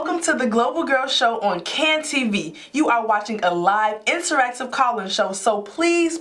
Welcome to the Global Girls Show on CAN TV. You are watching a live interactive call-in show, so please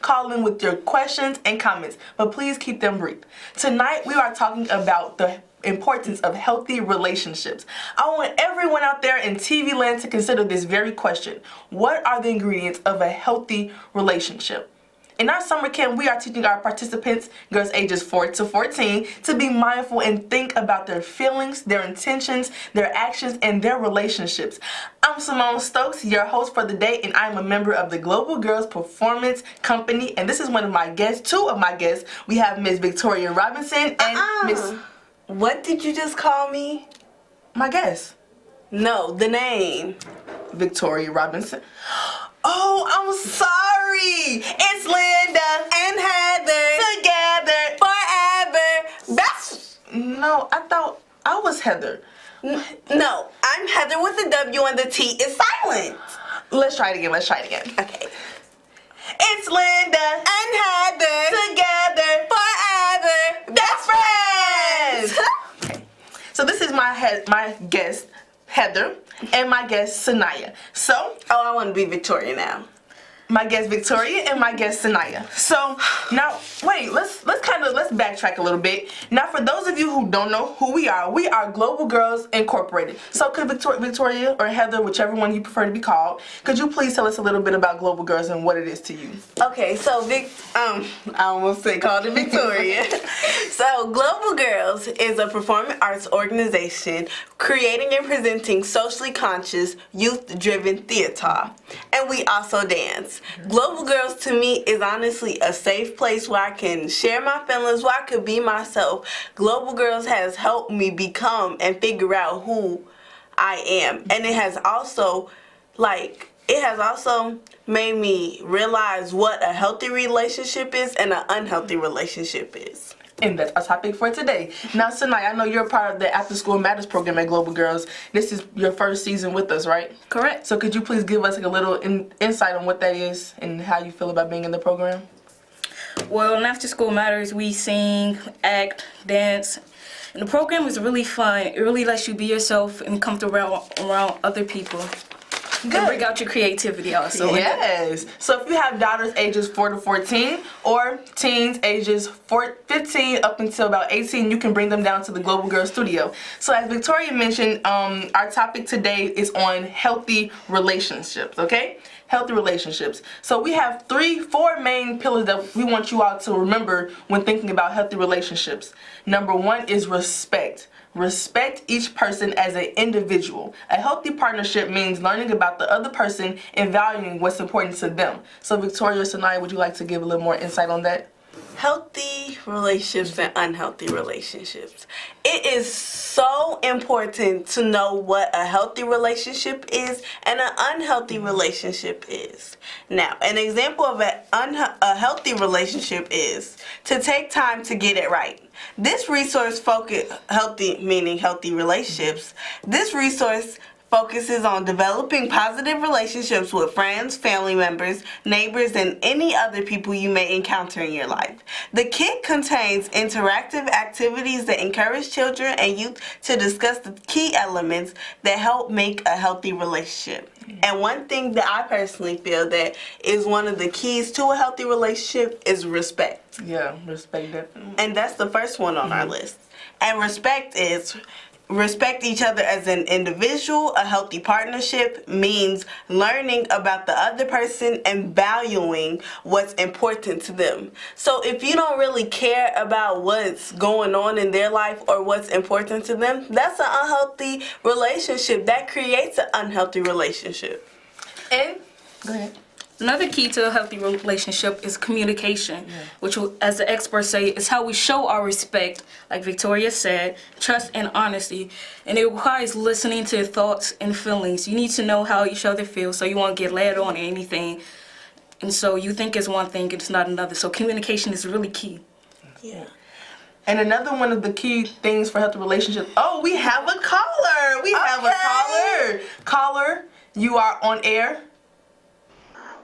call in with your questions and comments, but please keep them brief. Tonight we are talking about the importance of healthy relationships. I want everyone out there in TV land to consider this very question. What are the ingredients of a healthy relationship? In our summer camp, we are teaching our participants, girls ages 4 to 14, to be mindful and think about their feelings, their intentions, their actions, and their relationships. I'm Simone Stokes, your host for the day, and I'm a member of the Global Girls Performance Company, and this is one of my guests, two of my guests. We have Miss Victoria Robinson and Miss... What did you just call me? My guest. No, the name. Victoria Robinson. Oh, I'm sorry. It's Linda And Heather. together. Forever. That's... No, I thought I was Heather. No, I'm Heather with the W and the T is silent. Let's try it again. Okay. It's Linda And Heather. together. Forever. Best friends. Okay. So this is my guest, Heather, and my guest, Sanaya. So, Oh, I want to be Victoria now. my guest Victoria and my guest Sanaya. So now, wait, let's backtrack a little bit. Now, for those of you who don't know who we are Global Girls Incorporated. So could Victoria or Heather, whichever one you prefer to be called, could you please tell us a little bit about Global Girls and what it is to you? Okay, so I almost said called it Victoria. So Global Girls is a performing arts organization creating and presenting socially conscious, youth-driven theater. And we also dance. Global Girls to me is honestly a safe place where I can share my feelings, where I could be myself. Global Girls has helped me become and figure out who I am. And it has also made me realize what a healthy relationship is and an unhealthy relationship is. And that's our topic for today. Now, Sanaya, I know you're a part of the After School Matters program at Global Girls. This is your first season with us, right? Correct. So could you please give us a little insight on what that is and how you feel about being in the program? Well, in After School Matters, we sing, act, dance. And the program is really fun. It really lets you be yourself and come around other people. Good. And bring out your creativity also. Yes. So if you have daughters ages 4 to 14 or teens ages 15 up until about 18, you can bring them down to the Global Girls Studio. So as Victoria mentioned, our topic today is on healthy relationships, okay? Healthy relationships. So we have 4 main pillars that we want you all to remember when thinking about healthy relationships. Number 1 is respect. Respect each person as an individual. A healthy partnership means learning about the other person and valuing what's important to them. So Victoria, Sanaya, would you like to give a little more insight on that? Healthy relationships and unhealthy relationships. It is so important to know what a healthy relationship is and an unhealthy relationship is. Now, an example of a healthy relationship is to take time to get it right. This resource healthy relationships. This resource focuses on developing positive relationships with friends, family members, neighbors, and any other people you may encounter in your life. The kit contains interactive activities that encourage children and youth to discuss the key elements that help make a healthy relationship. And one thing that I personally feel that is one of the keys to a healthy relationship is respect. Yeah, respect definitely. And that's the first one on our list. And respect each other as an individual. A healthy partnership means learning about the other person and valuing what's important to them. So if you don't really care about what's going on in their life or what's important to them, that's an unhealthy relationship. That creates an unhealthy relationship. And, go ahead. Another key to a healthy relationship is communication, which, as the experts say, is how we show our respect, like Victoria said, trust and honesty. And it requires listening to thoughts and feelings. You need to know how each other feels so you won't get led on anything. And so you think it's one thing, it's not another. So communication is really key. Yeah. And another one of the key things for healthy relationships, we have a caller. We have a caller. Caller, you are on air.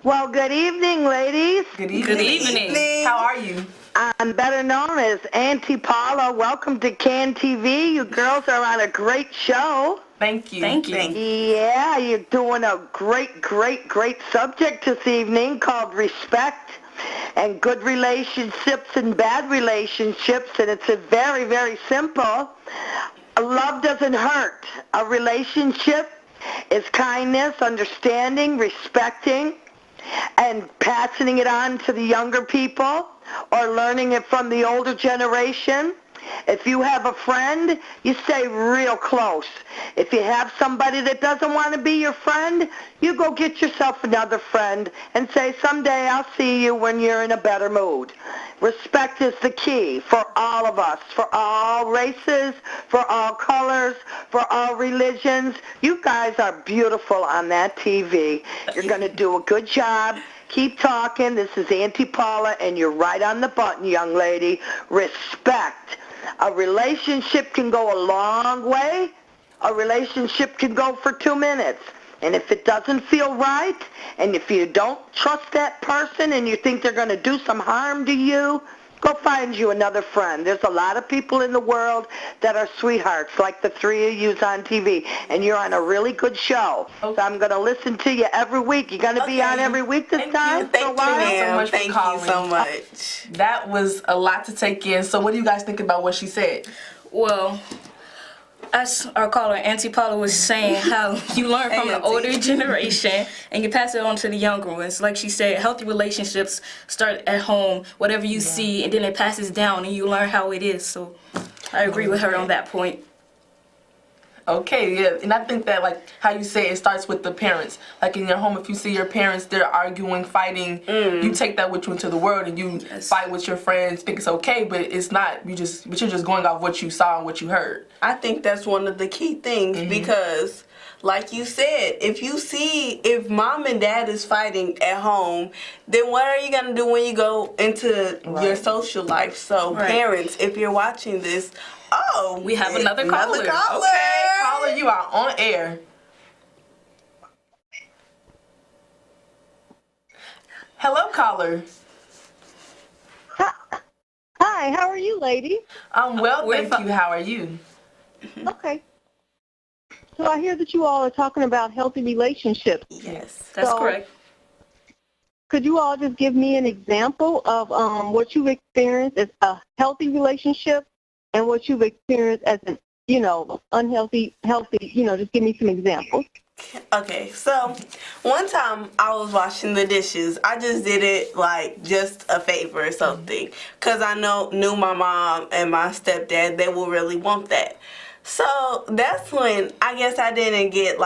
Well, good evening, ladies. Good evening. Good evening. How are you? I'm better known as Auntie Paula. Welcome to Can TV. You girls are on a great show. Thank you. Thank you. Yeah, you're doing a great subject this evening called respect and good relationships and bad relationships, and it's a very, very simple. Love doesn't hurt. A relationship is kindness, understanding, respecting, and passing it on to the younger people or learning it from the older generation. If you have a friend, you stay real close. If you have somebody that doesn't want to be your friend, you go get yourself another friend and say, someday I'll see you when you're in a better mood. Respect is the key for all of us, for all races, for all colors, for all religions. You guys are beautiful on that TV. You're going to do a good job. Keep talking. This is Auntie Paula, and you're right on the button, young lady. Respect. A relationship can go a long way. A relationship can go for 2 minutes. And if it doesn't feel right, and if you don't trust that person and you think they're going to do some harm to you, go find you another friend. There's a lot of people in the world that are sweethearts, like the three of you on TV, and you're on a really good show. Okay. So I'm going to listen to you every week. You're going to be on every week this time? Thank you, ma'am. much for Thank you calling. so much. That was a lot to take in. So what do you guys think about what she said? Well, as our caller, Auntie Paula, was saying, how you learn from Hey, the Auntie. older generation and you pass it on to the younger ones. Like she said, healthy relationships start at home, whatever you see, and then it passes down and you learn how it is. So I agree with her on that point. Okay, yeah, and I think that, like how you say, it starts with the parents. Like in your home, if you see your parents, they're arguing, fighting, you take that with you into the world, and you fight with your friends, think it's okay, but it's not. But you're just going off what you saw and what you heard. I think that's one of the key things because, like you said, if mom and dad is fighting at home, then what are you gonna do when you go into your social life? So parents, if you're watching this, We have another caller. Okay, caller, you are on air. Hello, caller. Hi, how are you, lady? I'm well, We're thank you. How are you? Okay. So I hear that you all are talking about healthy relationships. yes. That's So- correct. Could you all just give me an example of what you've experienced as a healthy relationship and what you've experienced as an, unhealthy, healthy, just give me some examples. Okay, so one time I was washing the dishes. I just did it like just a favor or something because I knew my mom and my stepdad, they will really want that. So that's when I guess I didn't get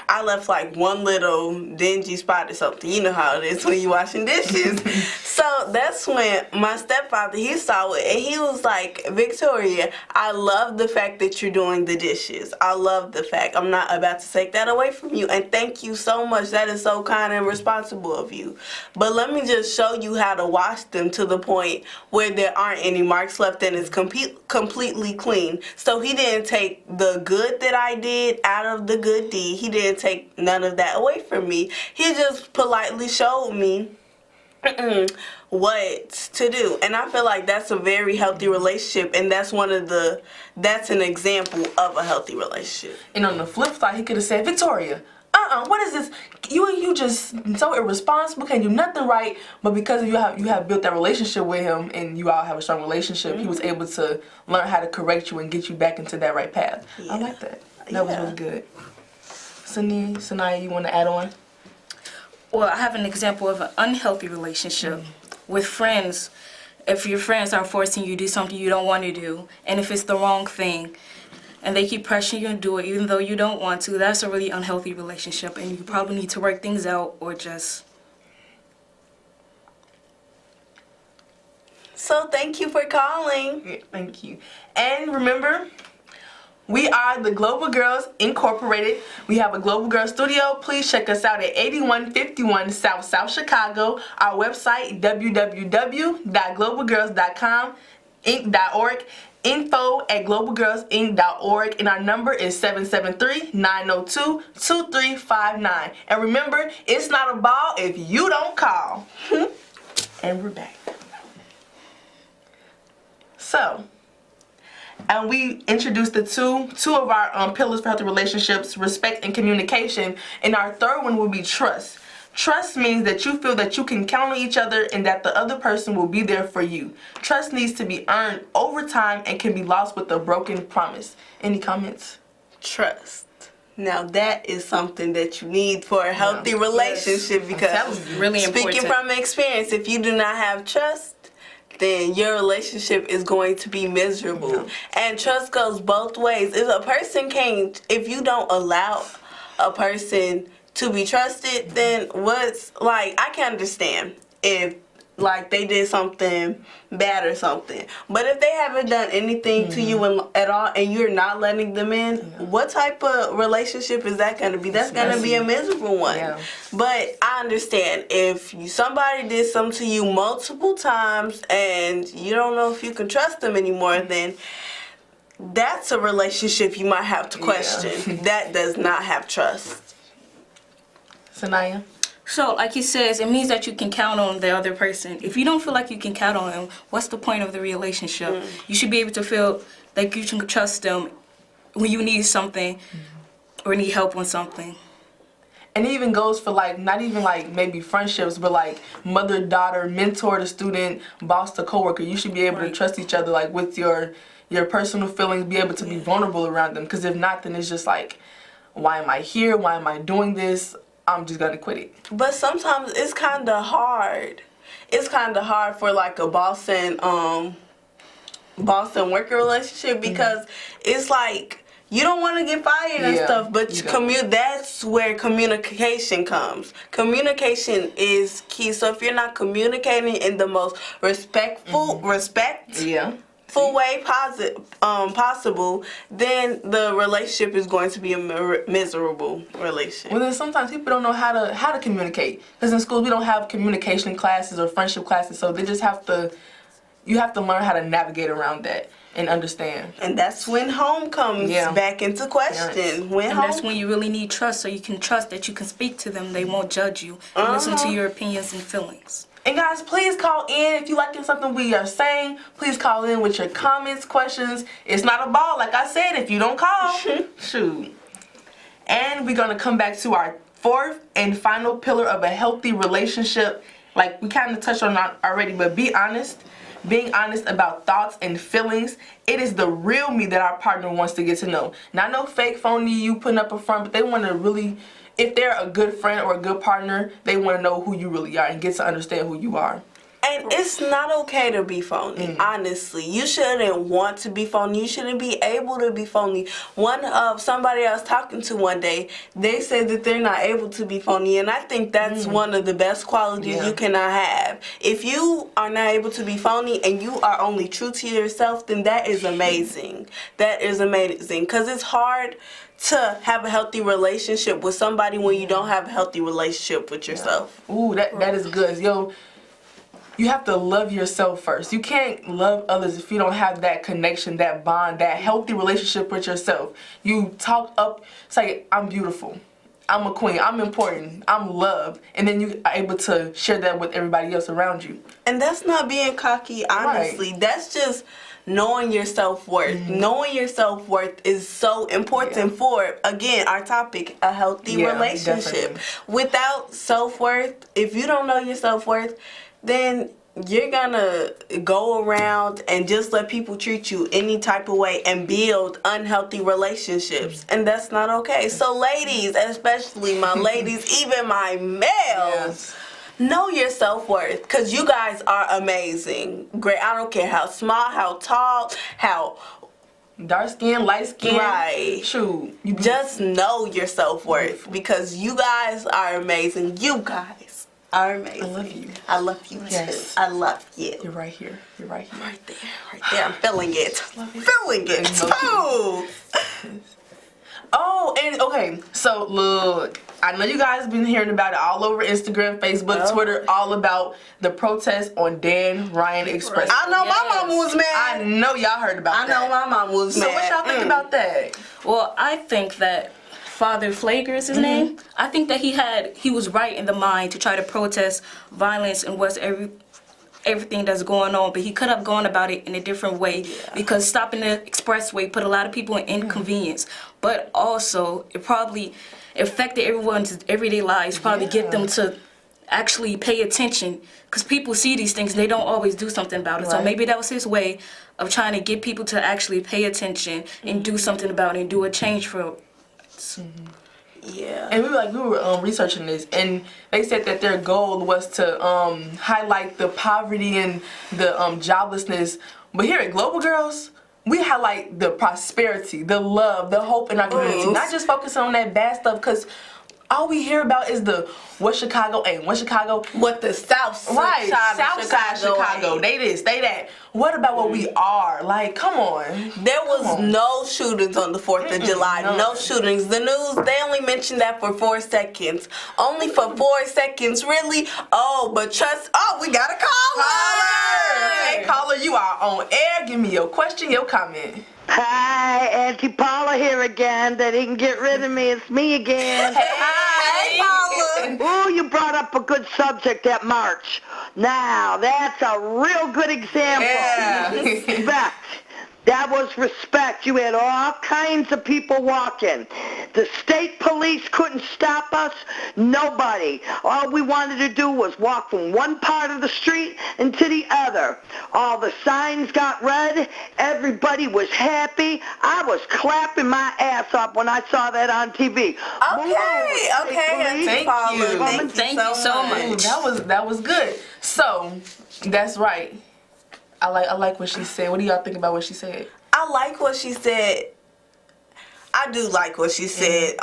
I left one little dingy spot or something. You know how it is when you washing dishes. So that's when my stepfather, he saw it and he was like, Victoria, I love the fact that you're doing the dishes. I love the fact. I'm not about to take that away from you. And thank you so much. That is so kind and responsible of you. But let me just show you how to wash them to the point where there aren't any marks left and it's completely clean. So he didn't take the good that I did out of the good deed. He didn't take none of that away from me. He just politely showed me what to do. And I feel like that's a very healthy relationship, and that's an example of a healthy relationship. And on the flip side, he could have said, Victoria, what is this? You just so irresponsible, can't do nothing right. But because you have built that relationship with him and you all have a strong relationship, he was able to learn how to correct you and get you back into that right path. Yeah. I like that. That was really good. Sanaya, you want to add on? Well, I have an example of an unhealthy relationship with friends. If your friends are forcing you to do something you don't want to do, and if it's the wrong thing, and they keep pressuring you to do it even though you don't want to, that's a really unhealthy relationship, and you probably need to work things out or just... So thank you for calling. Yeah, thank you. And remember, we are the Global Girls Incorporated. We have a Global Girls studio. Please check us out at 8151 South Chicago. Our website, www.globalgirls.com.org. info@globalgirlsinc.org, and our number is 773-902-2359. And remember, it's not a ball if you don't call. And we're back. So, and we introduced the two of our pillars for healthy relationships, respect and communication. And our third one will be trust. Trust means that you feel that you can count on each other and that the other person will be there for you. Trust needs to be earned over time and can be lost with a broken promise. Any comments? Trust. Now that is something that you need for a healthy relationship That because was really speaking important. from experience, if you do not have trust, then your relationship is going to be miserable. And trust goes both ways. If you don't allow a person to be trusted, then I can understand if they did something bad or something. But if they haven't done anything to you at all and you're not letting them in, what type of relationship is that going to be? That's going to be a miserable one. Yeah. But I understand if somebody did something to you multiple times and you don't know if you can trust them anymore, then that's a relationship you might have to question. That does not have trust. Sanaya? So, like he says, it means that you can count on the other person. If you don't feel like you can count on them, what's the point of the relationship? You should be able to feel like you can trust them when you need something or need help on something. And it even goes for not even maybe friendships, but mother-daughter, mentor to student, boss to coworker. You should be able to trust each other with your personal feelings, be able to be vulnerable around them. Because if not, then it's just why am I here? Why am I doing this? I'm just gonna quit it. But sometimes it's kind of hard. It's kind of hard for a boss and worker relationship because it's you don't want to get fired and stuff, but that's where communication comes. Communication is key. So if you're not communicating in the most respectful way possible, then the relationship is going to be a miserable relationship. Well, then sometimes people don't know how to communicate. Because in schools we don't have communication classes or friendship classes, so they just you have to learn how to navigate around that and understand. And that's when home comes back into question. That's when you really need trust, so you can trust that you can speak to them, they won't judge you, and listen to your opinions and feelings. And guys, please call in if you liking something we are saying. Please call in with your comments, questions. It's not a ball, like I said, if you don't call. Shoot. And we're going to come back to our fourth and final pillar of a healthy relationship. We kind of touched on that already, but be honest. Being honest about thoughts and feelings. It is the real me that our partner wants to get to know. Not no fake, phony, you putting up a front, but they want to really... If they're a good friend or a good partner, they want to know who you really are and get to understand who you are. And it's not okay to be phony, honestly. You shouldn't want to be phony. You shouldn't be able to be phony. Somebody I was talking to one day, they said that they're not able to be phony, and I think that's one of the best qualities you cannot have. If you are not able to be phony and you are only true to yourself, then that is amazing. That is amazing, because it's hard to have a healthy relationship with somebody when you don't have a healthy relationship with yourself. Ooh, that is good. Yo, you have to love yourself first. You can't love others if you don't have that connection, that bond, that healthy relationship with yourself. You talk up, say, I'm beautiful, I'm a queen, I'm important, I'm loved, and then you are able to share that with everybody else around you. And that's not being cocky, honestly. Right. That's just knowing your self-worth. Knowing your self-worth is so important for, again, our topic, a healthy relationship. Definitely. Without self-worth, if you don't know your self-worth, then you're gonna go around and just let people treat you any type of way and build unhealthy relationships. And that's not okay. So ladies, especially my ladies, even my males, know your self-worth, because you guys are amazing. Great. I don't care how small, how tall, how dark skin, light skin. Right. Shoot. You just know your self-worth, because you guys are amazing. You guys are amazing. I love you. I love you Yes. too. I love you. You're right here. You're right here. Right there. Right there. I'm feeling it. Love you. Feeling it too. Oh, and okay, so look, I know you guys been hearing about it all over Instagram, Facebook, Twitter, all about the protest on Dan Ryan Express. I know my mama was mad. I know y'all heard about that. I know my mama was mad. So what y'all think about that? Well, I think that Father Flager is his name. I think that he was right in the mind to try to protest violence in everything that's going on, but he could have gone about it in a different way because stopping the expressway put a lot of people in inconvenience. But also, it probably affected everyone's everyday lives, probably get them to actually pay attention because people see these things and they don't always do something about it. So maybe that was his way of trying to get people to actually pay attention and do something about it and do a change for Yeah. And we were researching this, and they said that their goal was to highlight the poverty and the joblessness. But here at Global Girls, we highlight the prosperity, the love, the hope in our community. Not just focusing on that bad stuff, because all we hear about is the what Chicago ain't, what Chicago. What the South Right, Side South of Side Chicago. ain't. They this, they that. What about what we are? Like, come on. There was no shootings on the 4th of July. No shootings. The news, they only mentioned that for 4 seconds. Only for 4 seconds, really? Oh, but trust, we got a caller. Hey, caller, you are on air. Give me your question, your comment. Hi, Auntie Paula here again. They didn't get rid of me. It's me again. Hey, Paula. Oh, you brought up a good subject, that march. Now, that's a real good example. Yeah. Respect. That was respect. You had all kinds of people walking. The state police couldn't stop us. Nobody. All we wanted to do was walk from one part of the street into the other. All the signs got read. Everybody was happy. I was clapping my ass up when I saw that on TV. Okay, Thank Paula. you. Thank you so much. Ooh, that was good. So, that's right. I like what she said. What do y'all think about what she said? I like what she said. I do like what she said.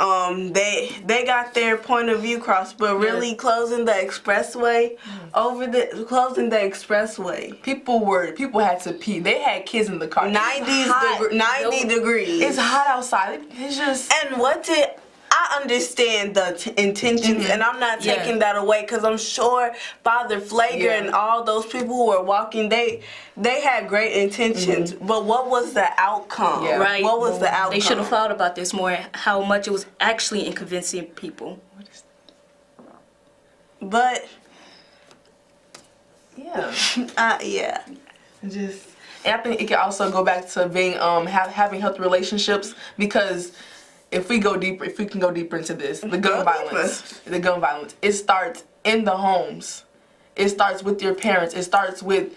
They got their point of view crossed, but really closing the expressway closing the expressway. People had to pee. They had kids in the car. 90 degrees. It's hot outside. It's just. And I understand the intentions, and I'm not taking that away because I'm sure Father Flager and all those people who were walking, they had great intentions. But what was the outcome? Yeah. Right. What was the outcome? They should have thought about this more, how much it was actually inconveniencing people. But Yeah. yeah. Just. And I think it can also go back to being having healthy relationships, because if we can go deeper into this, the gun violence, it starts in the homes. It starts with your parents. It starts with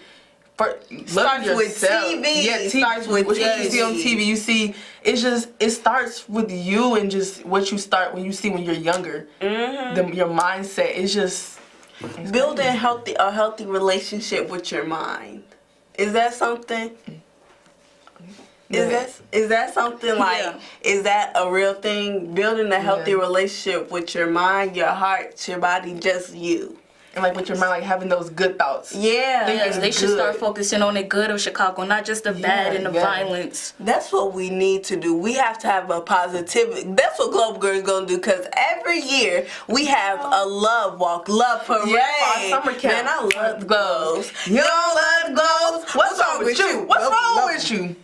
Starts with TV. Yeah, It TV. starts with what you see on TV. TV. You see, it starts with you and just what you start when you're younger. Your mindset is just Building a healthy relationship with your mind. Is that something? Is that something like, is that a real thing? Building a healthy relationship with your mind, your heart, your body, just you. And like with your mind, like having those good thoughts. Yeah. Yes, they should start focusing on the good of Chicago, not just the bad and the violence. That's what we need to do. We have to have a positivity. That's what Global Girls gonna do, because every year we have a love walk, love parade. Yeah, our summer camp. Man, I love the glows. You don't love the glows? What's wrong with you? What's wrong with you?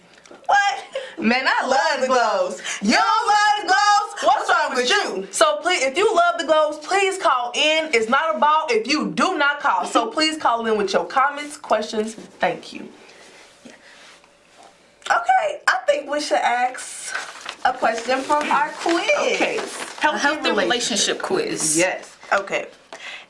What? Man, I love the glows. You don't love the glows? What's wrong with you? So please, if you love the glows, please call in. It's not about if you do not call. So please call in with your comments, questions. Thank you. Okay, I think we should ask a question from our quiz. Okay. A healthy relationship quiz. Yes. Okay.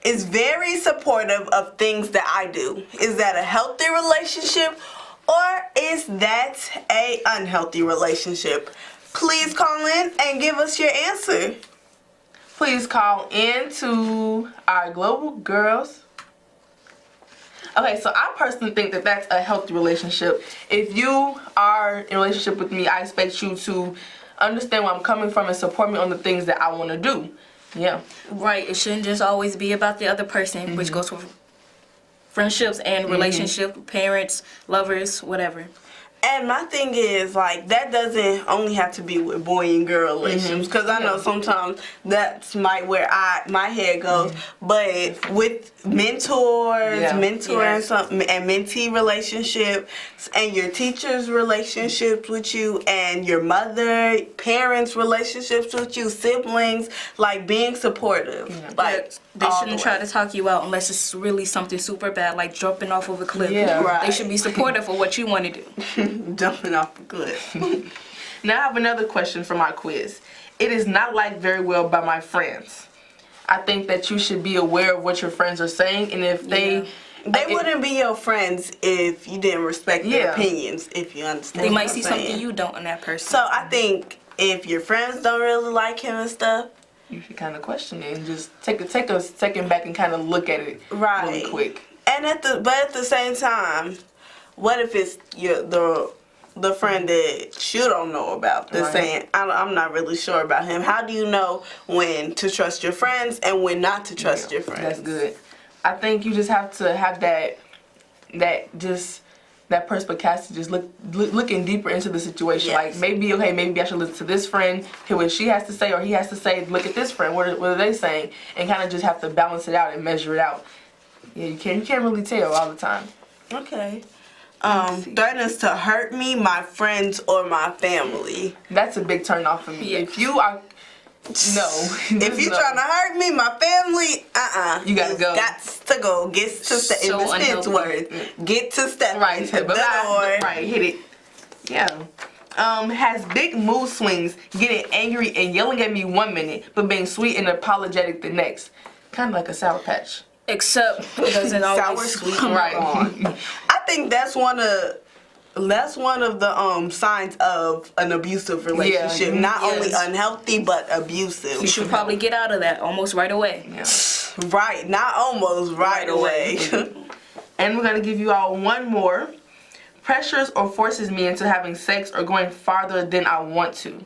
Is very supportive of things that I do. Is that a healthy relationship, or is that a unhealthy relationship? Please call in and give us your answer. Please call in to our Global Girls. Okay, so I personally think that that's a healthy relationship. If you are in a relationship with me, I expect you to understand where I'm coming from and support me on the things that I want to do. Yeah. Right, it shouldn't just always be about the other person, which goes for friendships and relationships, parents, lovers, whatever. And my thing is, like, that doesn't only have to be with boy and girl relationships, because I know sometimes that's where my head goes. But with mentors, and mentee relationships, and your teachers' relationships with you, and your mother, parents' relationships with you, siblings, like, being supportive. Like, they shouldn't try to talk you out unless it's really something super bad, like jumping off of a cliff. Yeah. Right. They should be supportive of what you want to do. Jumping off a cliff. Now I have another question for my quiz. It is not liked very well by my friends. I think that you should be aware of what your friends are saying, and if they... They wouldn't be your friends if you didn't respect their opinions, if you understand. They what might I'm see saying. something you don't in that person. So I think if your friends don't really like him and stuff, You should kind of question it and just take a second back and kind of look at it really quick. And at the same time, what if it's the friend that you don't know about that's saying, I'm not really sure about him. How do you know when to trust your friends and when not to trust your friends? That's good. I think you just have to have that perspicacity, just looking deeper into the situation. Yes. Like maybe I should listen to this friend, hear what she has to say, or he has to say, look at this friend, what are they saying, and kind of just have to balance it out and measure it out. Yeah, you can't really tell all the time. Okay. Threatens to hurt me, my friends, or my family. That's a big turn off for me. Yeah. If you are If you trying to hurt me, my family, you gotta go. Got to go. Get to step. So In the Spence word, get to step. Right, hit it. Yeah. Has big mood swings, getting angry and yelling at me 1 minute, but being sweet and apologetic the next. Kind of like a Sour Patch. Except it doesn't always come Right. on. I think that's one of the signs of an abusive relationship. Yeah. Not Yes. only unhealthy, but abusive. You should probably get out of that almost right away. Yeah. Right, not almost right away. And we're going to give you all one more. Pressures or forces me into having sex or going farther than I want to.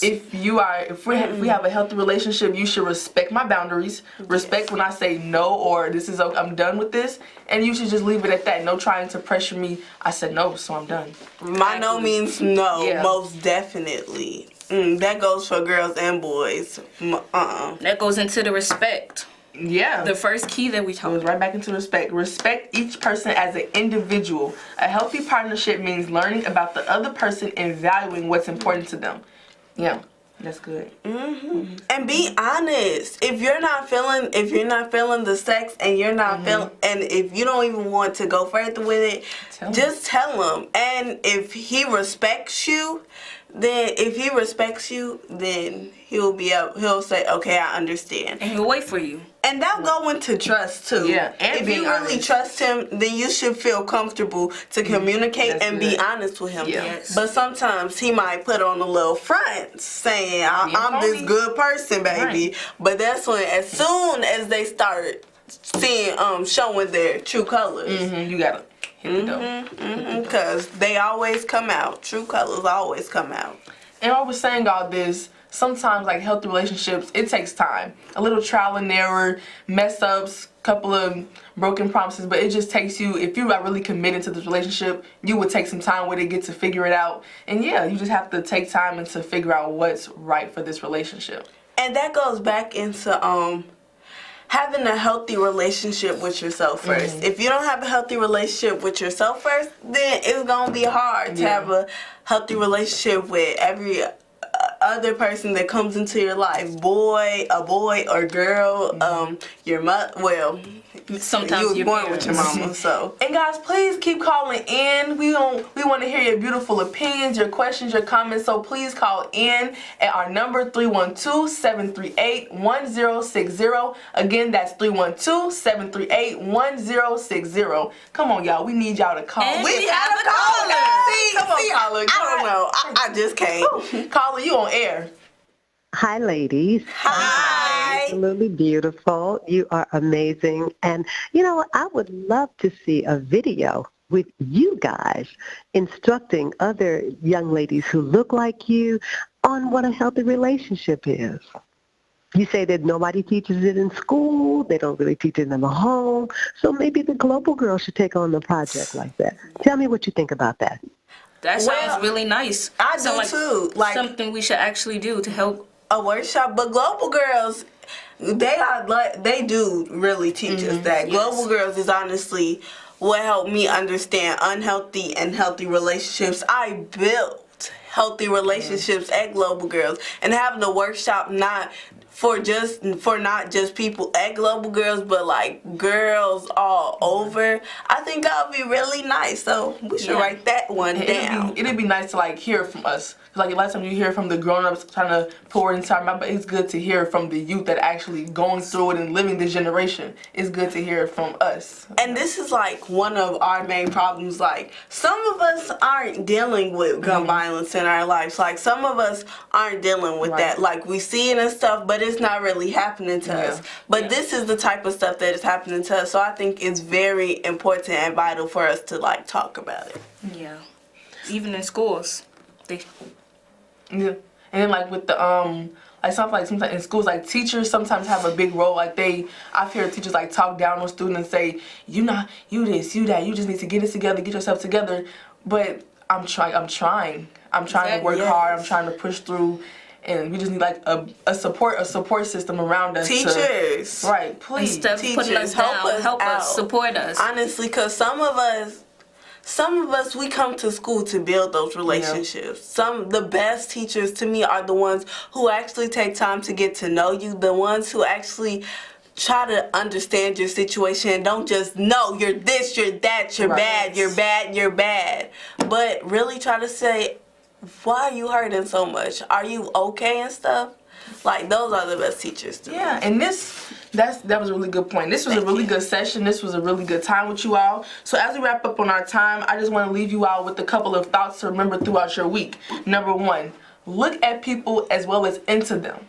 If we have a healthy relationship, you should respect my boundaries, respect when I say no or this is okay, I'm done with this, and you should just leave it at that. No trying to pressure me. I said no, so I'm done. My no means no, Yeah. most definitely. That goes for girls and boys. That goes into the respect. Yeah. The first key that we Goes talked right back into respect. Respect each person as an individual. A healthy partnership means learning about the other person and valuing what's important to them. Yeah, that's good. And be honest. If you're not feeling the sex and you're not feeling, and if you don't even want to go further with it, just tell him. And if he respects you, then he'll say, okay, I understand. and he'll wait for you. And that'll go into trust too. Yeah, and if being you really honest. trust him, then you should feel comfortable to communicate That's and good. be honest with him. Yeah. Yes. But sometimes he might put on a little front saying, I'm this phony. good person, baby. Right. But that's when, as soon as they start seeing, showing their true colors, You gotta hit the dough. because they always come out. True colors always come out. And I was saying all this, sometimes like healthy relationships, it takes time. A little trial and error, mess ups, couple of broken promises, but it just takes you, if you are really committed to this relationship, you would take some time with it, get to figure it out. And yeah, you just have to take time and to figure out what's right for this relationship. And that goes back into having a healthy relationship with yourself first. If you don't have a healthy relationship with yourself first, then it's gonna be hard to have a healthy relationship with every other person that comes into your life, a boy or girl, your mother. Well, Sometimes you was your born with your parents. mama, so. And guys, please keep calling in. We want to hear your beautiful opinions, your questions, your comments. So please call in at our number 312-738-1060. Again, that's 312-738-1060. Come on, y'all. We need y'all to call. And We had a caller. Come on, caller. I don't know. I just can't. Caller, you on air. Hi, ladies. Hi. Absolutely beautiful. You are amazing. And you know what? I would love to see a video with you guys instructing other young ladies who look like you on what a healthy relationship is. You say that nobody teaches it in school. They don't really teach it in the home. So maybe the Global Girls should take on a project like that. Tell me what you think about that. That sounds really nice. I Sound do too. Like something we should actually do to help. a workshop, but Global Girls, they do really teach us that. Global Girls is honestly what helped me understand unhealthy and healthy relationships. I built healthy relationships at Global Girls, and having a workshop not just people at Global Girls, but like girls all over. I think that would be really nice. So we should write that one down. It'd be nice to like hear from us. Like last time you hear from the grown-ups trying to pour inside my, but it's good to hear from the youth that actually going through it and living this generation. It's good to hear from us. And this is like one of our main problems. Like some of us aren't dealing with gun violence in our lives. Like some of us aren't dealing with that. Like we see it and stuff, but it's not really happening to us. But this is the type of stuff that is happening to us. So I think it's very important and vital for us to like talk about it. Yeah. Even in schools. Yeah, and then like with the like sometimes in schools, like teachers sometimes have a big role. Like I've heard teachers like talk down on students, say you this, you that, you just need to get it together, get yourself together. But I'm trying to work hard. I'm trying to push through, and we just need like a support system around us. Teachers, right? Please, instead of putting us down, help us, support us. Honestly, because some of us, we come to school to build those relationships. The best teachers to me are the ones who actually take time to get to know you, the ones who actually try to understand your situation and don't just know you're this, you're that, you're bad, you're bad, you're bad. But really try to say, why are you hurting so much? Are you okay and stuff? Like, those are the best teachers to me. Yeah, and that was a really good point. This was a really good session. This was a really good time with you all. So as we wrap up on our time, I just want to leave you all with a couple of thoughts to remember throughout your week. Number one, look at people as well as into them.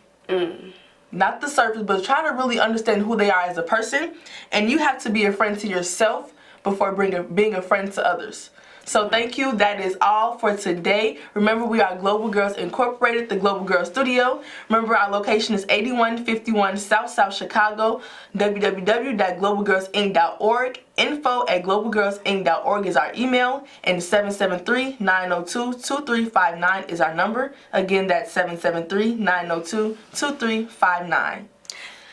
Not the surface, but try to really understand who they are as a person. And you have to be a friend to yourself before being a friend to others. So thank you. That is all for today. Remember, we are Global Girls Incorporated, the Global Girls Studio. Remember, our location is 8151 South Chicago. www.globalgirlsinc.org. info@globalgirlsinc.org is our email. And 773-902-2359 is our number. Again, that's 773-902-2359.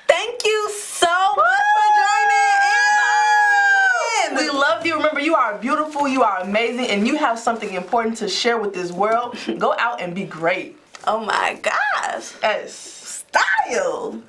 Thank you so much for joining in. We love you. Remember, you are beautiful, you are amazing, and you have something important to share with this world. Go out and be great. Oh my gosh. Yes. Style.